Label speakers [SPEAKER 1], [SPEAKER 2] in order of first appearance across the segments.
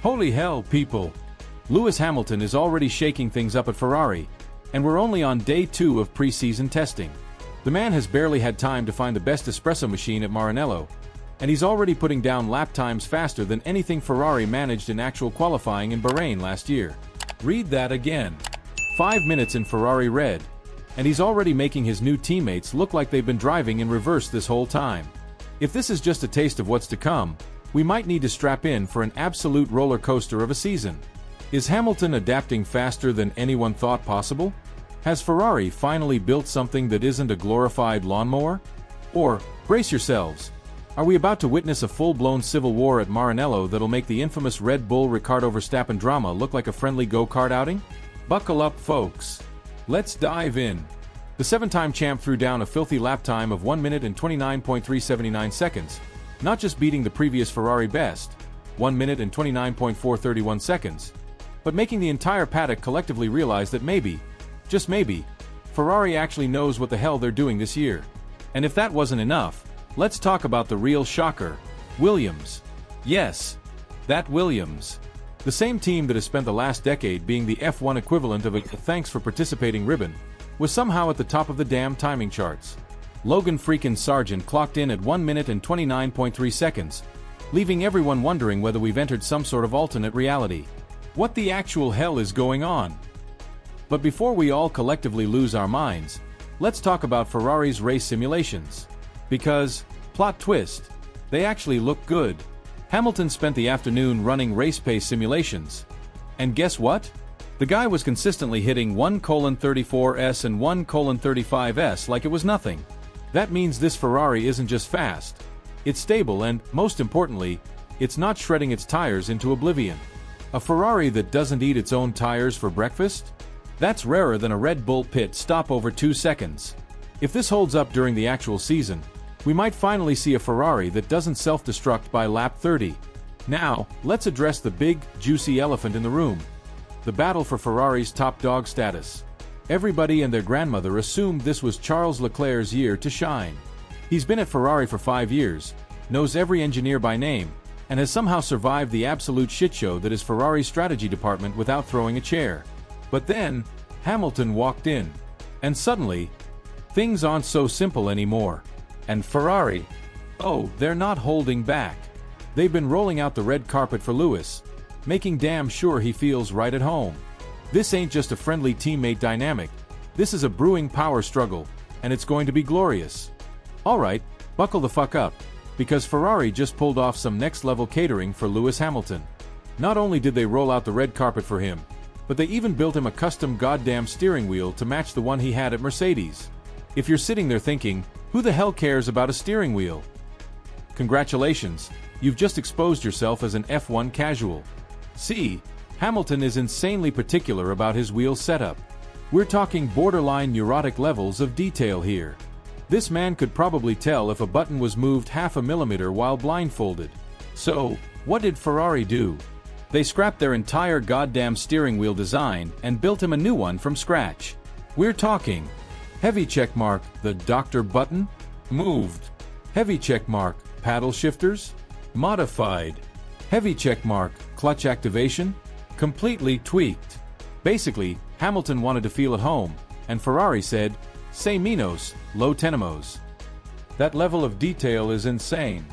[SPEAKER 1] Holy hell, people! Lewis Hamilton is already shaking things up at Ferrari, and we're only on day 2 of pre-season testing. The man has barely had time to find the best espresso machine at Maranello, and he's already putting down lap times faster than anything Ferrari managed in actual qualifying in Bahrain last year. Read that again. 5 minutes in Ferrari red, and he's already making his new teammates look like they've been driving in reverse this whole time. If this is just a taste of what's to come, we might need to strap in for an absolute roller coaster of a season. Is Hamilton adapting faster than anyone thought possible? Has Ferrari finally built something that isn't a glorified lawnmower? Or, brace yourselves, are we about to witness a full-blown civil war at Maranello that'll make the infamous Red Bull Ricciardo Verstappen drama look like a friendly go-kart outing? Buckle up, folks. Let's dive in. The 7-time champ threw down a filthy lap time of 1 minute and 29.379 seconds, not just beating the previous Ferrari best, 1 minute and 29.431 seconds, but making the entire paddock collectively realize that maybe, just maybe, Ferrari actually knows what the hell they're doing this year. And if that wasn't enough, let's talk about the real shocker, Williams. Yes, that Williams. The same team that has spent the last decade being the F1 equivalent of a thanks for participating ribbon, was somehow at the top of the damn timing charts. Logan freakin' Sargent clocked in at 1 minute and 29.3 seconds, leaving everyone wondering whether we've entered some sort of alternate reality. What the actual hell is going on? But before we all collectively lose our minds, let's talk about Ferrari's race simulations. Because, plot twist, they actually look good. Hamilton spent the afternoon running race pace simulations. And guess what? The guy was consistently hitting 1:34s and 1:35s like it was nothing. That means this Ferrari isn't just fast. It's stable and, most importantly, it's not shredding its tires into oblivion. A Ferrari that doesn't eat its own tires for breakfast? That's rarer than a Red Bull pit stop over 2 seconds. If this holds up during the actual season, we might finally see a Ferrari that doesn't self-destruct by lap 30. Now, let's address the big, juicy elephant in the room. The battle for Ferrari's top dog status. Everybody and their grandmother assumed this was Charles Leclerc's year to shine. He's been at Ferrari for 5 years, knows every engineer by name, and has somehow survived the absolute shitshow that is Ferrari's strategy department without throwing a chair. But then, Hamilton walked in. And suddenly, things aren't so simple anymore. And Ferrari, oh, they're not holding back. They've been rolling out the red carpet for Lewis, making damn sure he feels right at home. This ain't just a friendly teammate dynamic. This is a brewing power struggle, and it's going to be glorious. Alright, buckle the fuck up, because Ferrari just pulled off some next-level catering for Lewis Hamilton. Not only did they roll out the red carpet for him, but they even built him a custom goddamn steering wheel to match the one he had at Mercedes. If you're sitting there thinking, who the hell cares about a steering wheel? Congratulations, you've just exposed yourself as an F1 casual. See, Hamilton is insanely particular about his wheel setup. We're talking borderline neurotic levels of detail here. This man could probably tell if a button was moved half a millimeter while blindfolded. So, what did Ferrari do? They scrapped their entire goddamn steering wheel design and built him a new one from scratch. We're talking heavy checkmark, the doctor button? Moved. Heavy checkmark, paddle shifters? Modified. Heavy checkmark, clutch activation? Completely tweaked. Basically, Hamilton wanted to feel at home, and Ferrari said, "Say menos, lo tenemos." That level of detail is insane.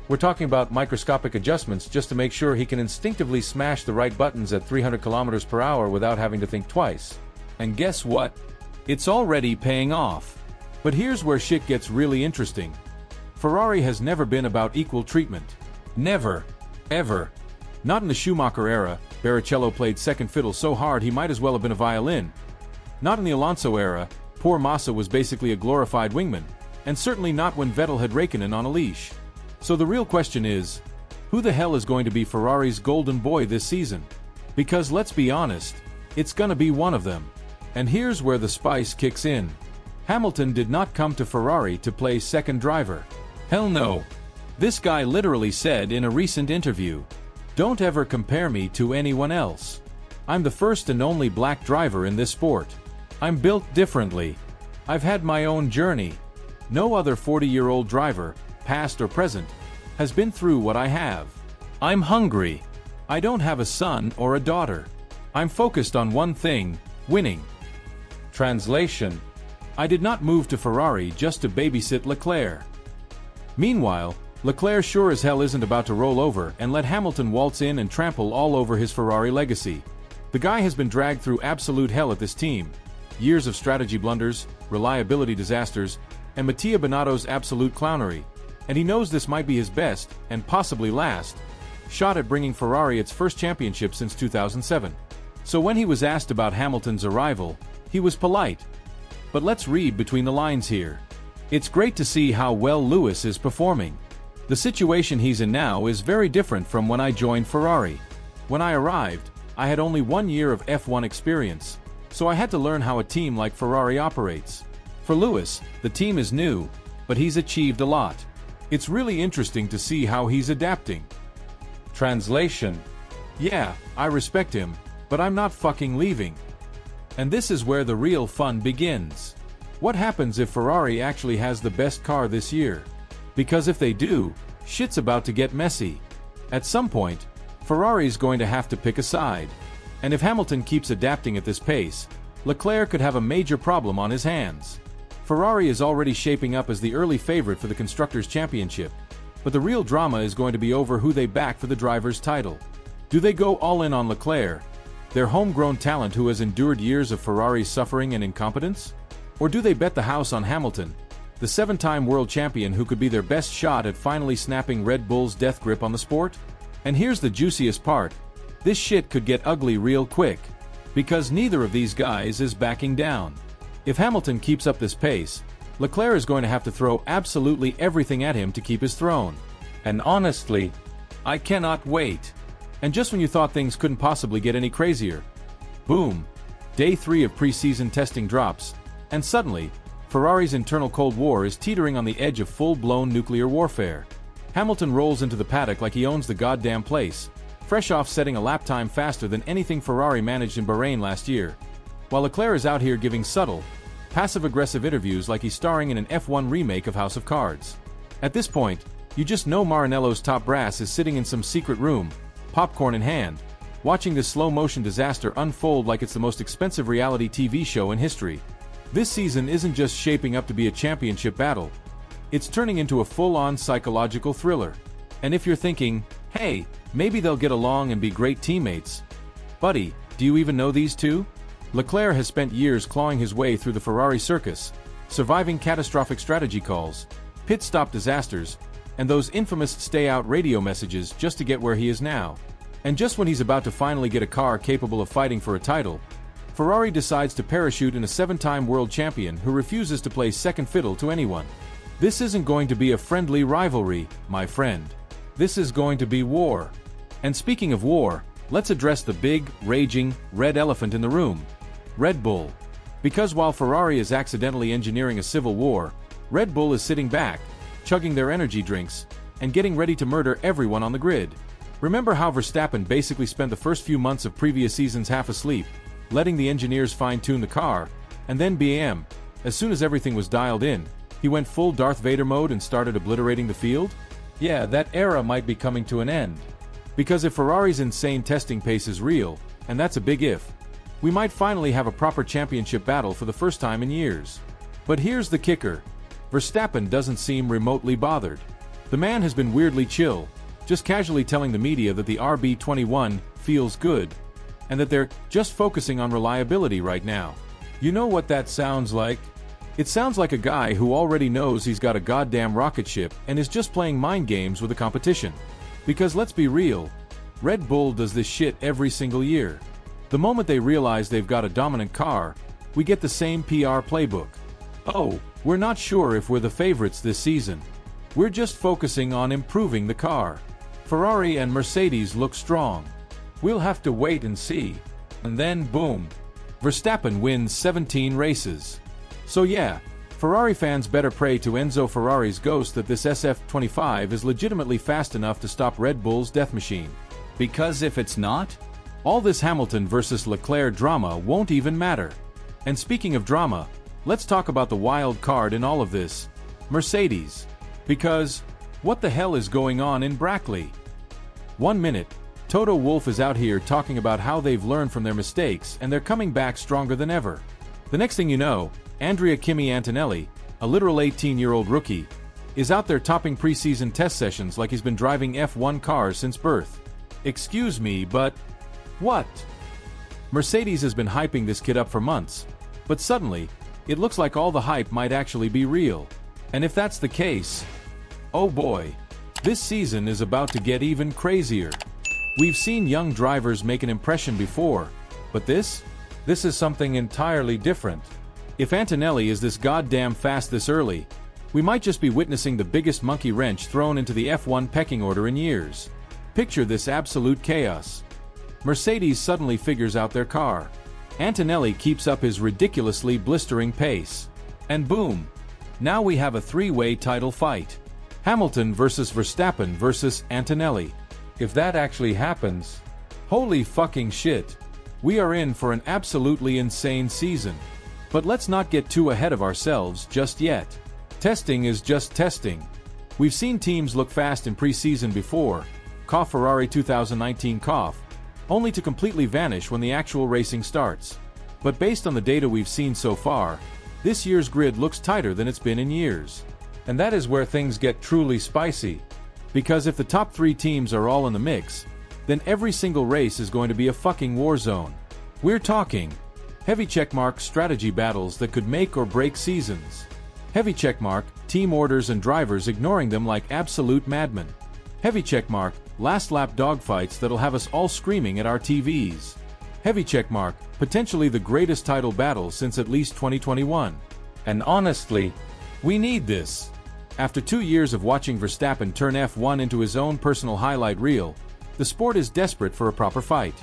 [SPEAKER 1] We're talking about microscopic adjustments just to make sure he can instinctively smash the right buttons at 300 kilometers per hour without having to think twice. And guess what? It's already paying off. But here's where shit gets really interesting. Ferrari has never been about equal treatment. Never. Ever. Not in the Schumacher era. Barrichello played second fiddle so hard he might as well have been a violin. Not in the Alonso era. Poor Massa was basically a glorified wingman. And certainly not when Vettel had Raikkonen on a leash. So the real question is, who the hell is going to be Ferrari's golden boy this season? Because let's be honest, it's gonna be one of them. And here's where the spice kicks in. Hamilton did not come to Ferrari to play second driver. Hell no. This guy literally said in a recent interview, "Don't ever compare me to anyone else. I'm the first and only black driver in this sport. I'm built differently. I've had my own journey. No other 40-year-old driver, past or present, has been through what I have. I'm hungry. I don't have a son or a daughter. I'm focused on one thing, winning. Translation: I did not move to Ferrari just to babysit Leclerc. Meanwhile, Leclerc sure as hell isn't about to roll over and let Hamilton waltz in and trample all over his Ferrari legacy. The guy has been dragged through absolute hell at this team. Years of strategy blunders, reliability disasters, and Mattia Binotto's absolute clownery. And he knows this might be his best, and possibly last, shot at bringing Ferrari its first championship since 2007. So when he was asked about Hamilton's arrival, he was polite. But let's read between the lines here. It's great to see how well Lewis is performing. The situation he's in now is very different from when I joined Ferrari. When I arrived, I had only 1 year of F1 experience, so I had to learn how a team like Ferrari operates. For Lewis, the team is new, but he's achieved a lot. It's really interesting to see how he's adapting. Translation: yeah, I respect him, but I'm not fucking leaving. And this is where the real fun begins. What happens if Ferrari actually has the best car this year? Because if they do, shit's about to get messy. At some point, Ferrari's going to have to pick a side. And if Hamilton keeps adapting at this pace, Leclerc could have a major problem on his hands. Ferrari is already shaping up as the early favorite for the Constructors' Championship, but the real drama is going to be over who they back for the driver's title. Do they go all in on Leclerc, their homegrown talent who has endured years of Ferrari's suffering and incompetence? Or do they bet the house on Hamilton, the 7-time world champion who could be their best shot at finally snapping Red Bull's death grip on the sport? And here's the juiciest part. This shit could get ugly real quick, because neither of these guys is backing down. If Hamilton keeps up this pace, Leclerc is going to have to throw absolutely everything at him to keep his throne. And honestly, I cannot wait. And just when you thought things couldn't possibly get any crazier, boom, day 3 of pre-season testing drops, and suddenly, Ferrari's internal Cold War is teetering on the edge of full-blown nuclear warfare. Hamilton rolls into the paddock like he owns the goddamn place, fresh off setting a lap time faster than anything Ferrari managed in Bahrain last year, while Leclerc is out here giving subtle, passive-aggressive interviews like he's starring in an F1 remake of House of Cards. At this point, you just know Maranello's top brass is sitting in some secret room, popcorn in hand, watching this slow-motion disaster unfold like it's the most expensive reality TV show in history. This season isn't just shaping up to be a championship battle, it's turning into a full-on psychological thriller. And if you're thinking, hey, maybe they'll get along and be great teammates, buddy, do you even know these two? Leclerc has spent years clawing his way through the Ferrari circus, surviving catastrophic strategy calls, pit stop disasters, and those infamous stay-out radio messages just to get where he is now. And just when he's about to finally get a car capable of fighting for a title, Ferrari decides to parachute in a 7-time world champion who refuses to play second fiddle to anyone. This isn't going to be a friendly rivalry, my friend. This is going to be war. And speaking of war, let's address the big, raging, red elephant in the room, Red Bull. Because while Ferrari is accidentally engineering a civil war, Red Bull is sitting back, chugging their energy drinks, and getting ready to murder everyone on the grid. Remember how Verstappen basically spent the first few months of previous seasons half asleep, letting the engineers fine-tune the car, and then bam, as soon as everything was dialed in, he went full Darth Vader mode and started obliterating the field? Yeah, that era might be coming to an end. Because if Ferrari's insane testing pace is real, and that's a big if, we might finally have a proper championship battle for the first time in years. But here's the kicker. Verstappen doesn't seem remotely bothered. The man has been weirdly chill, just casually telling the media that the RB21 feels good, and that they're just focusing on reliability right now. You know what that sounds like? It sounds like a guy who already knows he's got a goddamn rocket ship and is just playing mind games with the competition. Because let's be real, Red Bull does this shit every single year. The moment they realize they've got a dominant car, we get the same PR playbook. Oh, we're not sure if we're the favorites this season. We're just focusing on improving the car. Ferrari and Mercedes look strong. We'll have to wait and see. And then boom, Verstappen wins 17 races. So yeah, Ferrari fans better pray to Enzo Ferrari's ghost that this SF25 is legitimately fast enough to stop Red Bull's death machine. Because if it's not, all this Hamilton versus Leclerc drama won't even matter. And speaking of drama, let's talk about the wild card in all of this, Mercedes. Because, what the hell is going on in Brackley? 1 minute, Toto Wolff is out here talking about how they've learned from their mistakes and they're coming back stronger than ever. The next thing you know, Andrea Kimi Antonelli, a literal 18-year-old rookie, is out there topping preseason test sessions like he's been driving F1 cars since birth. Excuse me, but what? Mercedes has been hyping this kid up for months, but suddenly, it looks like all the hype might actually be real. And if that's the case, oh boy, this season is about to get even crazier. We've seen young drivers make an impression before, but this is something entirely different. If Antonelli is this goddamn fast this early, we might just be witnessing the biggest monkey wrench thrown into the F1 pecking order in years. Picture this absolute chaos. Mercedes suddenly figures out their car. Antonelli keeps up his ridiculously blistering pace. And boom! Now we have a three-way title fight. Hamilton versus Verstappen versus Antonelli. If that actually happens, holy fucking shit. We are in for an absolutely insane season. But let's not get too ahead of ourselves just yet. Testing is just testing. We've seen teams look fast in preseason before, cough Ferrari 2019 cough, only to completely vanish when the actual racing starts. But based on the data we've seen so far, this year's grid looks tighter than it's been in years. And that is where things get truly spicy. Because if the top three teams are all in the mix, then every single race is going to be a fucking war zone. We're talking heavy checkmark strategy battles that could make or break seasons. Heavy checkmark, team orders and drivers ignoring them like absolute madmen. Heavy checkmark, last lap dogfights that'll have us all screaming at our TVs. Heavy checkmark, potentially the greatest title battle since at least 2021. And honestly, we need this. After 2 years of watching Verstappen turn F1 into his own personal highlight reel, the sport is desperate for a proper fight.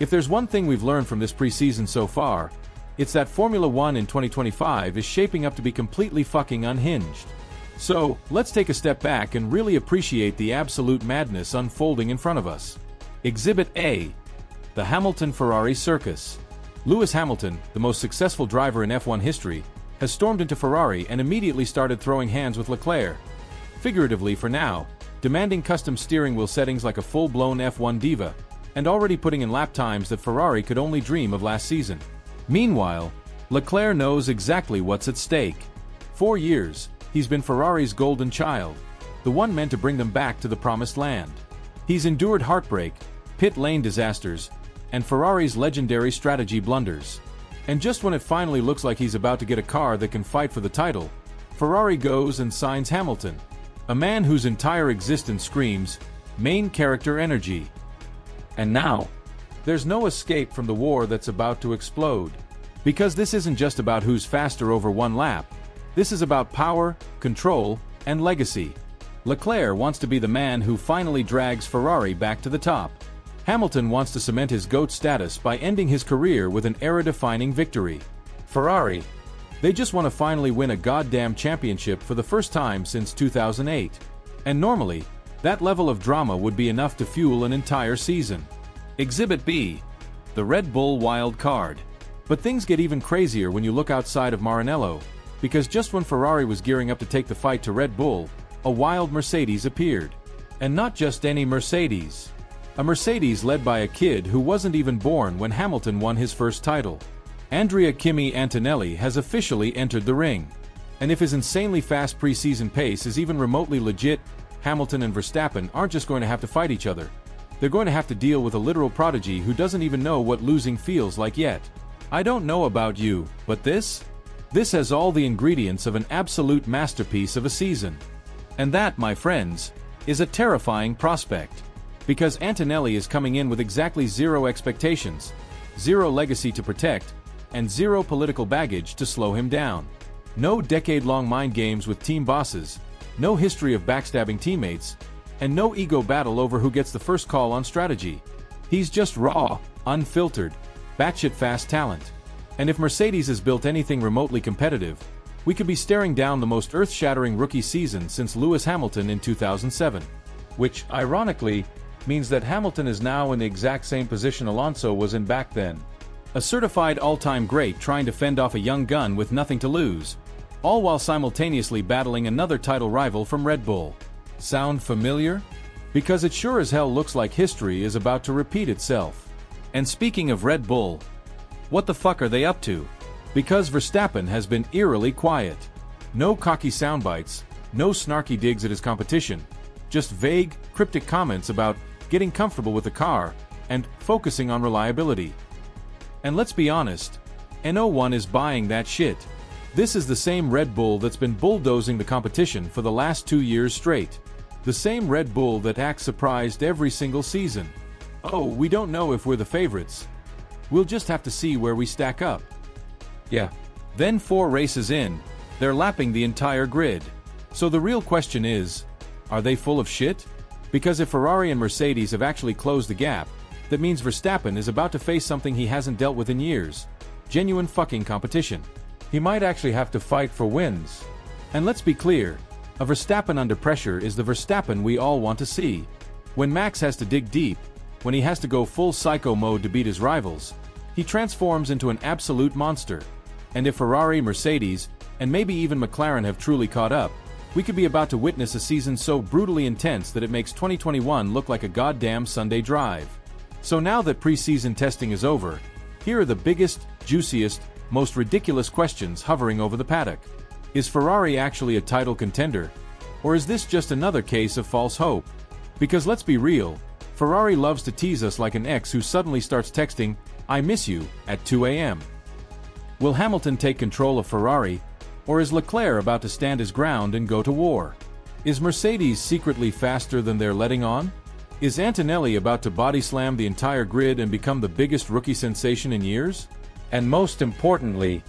[SPEAKER 1] If there's one thing we've learned from this preseason so far, it's that Formula 1 in 2025 is shaping up to be completely fucking unhinged. So, let's take a step back and really appreciate the absolute madness unfolding in front of us. Exhibit A. The Hamilton-Ferrari Circus. Lewis Hamilton, the most successful driver in F1 history, has stormed into Ferrari and immediately started throwing hands with Leclerc. Figuratively for now, demanding custom steering wheel settings like a full-blown F1 diva, and already putting in lap times that Ferrari could only dream of last season. Meanwhile, Leclerc knows exactly what's at stake. 4 years, he's been Ferrari's golden child, the one meant to bring them back to the promised land. He's endured heartbreak, pit lane disasters, and Ferrari's legendary strategy blunders. And just when it finally looks like he's about to get a car that can fight for the title, Ferrari goes and signs Hamilton, a man whose entire existence screams, main character energy. And now, there's no escape from the war that's about to explode. Because this isn't just about who's faster over one lap, this is about power, control, and legacy. Leclerc wants to be the man who finally drags Ferrari back to the top. Hamilton wants to cement his GOAT status by ending his career with an era-defining victory. Ferrari, they just want to finally win a goddamn championship for the first time since 2008. And normally, that level of drama would be enough to fuel an entire season. Exhibit B. The Red Bull Wild Card. But things get even crazier when you look outside of Maranello, because just when Ferrari was gearing up to take the fight to Red Bull, a wild Mercedes appeared. And not just any Mercedes. A Mercedes led by a kid who wasn't even born when Hamilton won his first title. Andrea Kimi Antonelli has officially entered the ring. And if his insanely fast preseason pace is even remotely legit, Hamilton and Verstappen aren't just going to have to fight each other. They're going to have to deal with a literal prodigy who doesn't even know what losing feels like yet. I don't know about you, but this has all the ingredients of an absolute masterpiece of a season. And that, my friends, is a terrifying prospect. Because Antonelli is coming in with exactly zero expectations, zero legacy to protect, and zero political baggage to slow him down. No decade-long mind games with team bosses, no history of backstabbing teammates, and no ego battle over who gets the first call on strategy. He's just raw, unfiltered, batshit fast talent. And if Mercedes has built anything remotely competitive, we could be staring down the most earth-shattering rookie season since Lewis Hamilton in 2007. Which, ironically, means that Hamilton is now in the exact same position Alonso was in back then. A certified all-time great trying to fend off a young gun with nothing to lose, all while simultaneously battling another title rival from Red Bull. Sound familiar? Because it sure as hell looks like history is about to repeat itself. And speaking of Red Bull, what the fuck are they up to? Because Verstappen has been eerily quiet. No cocky soundbites, no snarky digs at his competition, just vague, cryptic comments about getting comfortable with the car and focusing on reliability. And let's be honest, no one is buying that shit. This is the same Red Bull that's been bulldozing the competition for the last 2 years straight. The same Red Bull that acts surprised every single season. Oh, we don't know if we're the favorites. We'll just have to see where we stack up. Yeah. Then 4 races in, they're lapping the entire grid. So the real question is, are they full of shit? Because if Ferrari and Mercedes have actually closed the gap, that means Verstappen is about to face something he hasn't dealt with in years. Genuine fucking competition. He might actually have to fight for wins. And let's be clear, a Verstappen under pressure is the Verstappen we all want to see. When Max has to dig deep, when he has to go full psycho mode to beat his rivals, he transforms into an absolute monster. And if Ferrari, Mercedes, and maybe even McLaren have truly caught up, we could be about to witness a season so brutally intense that it makes 2021 look like a goddamn Sunday drive. So now that pre-season testing is over, here are the biggest, juiciest, most ridiculous questions hovering over the paddock. Is Ferrari actually a title contender? Or is this just another case of false hope? Because let's be real, Ferrari loves to tease us like an ex who suddenly starts texting, "I miss you," at 2 a.m. Will Hamilton take control of Ferrari? Or is Leclerc about to stand his ground and go to war? Is Mercedes secretly faster than they're letting on? Is Antonelli about to body slam the entire grid and become the biggest rookie sensation in years? And most importantly,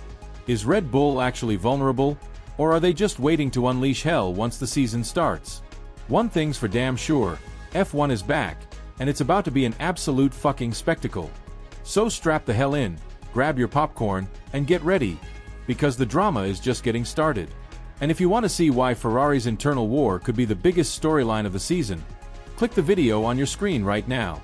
[SPEAKER 1] is Red Bull actually vulnerable, or are they just waiting to unleash hell once the season starts? One thing's for damn sure, F1 is back, and it's about to be an absolute fucking spectacle. So strap the hell in, grab your popcorn, and get ready, because the drama is just getting started. And if you want to see why Ferrari's internal war could be the biggest storyline of the season, click the video on your screen right now.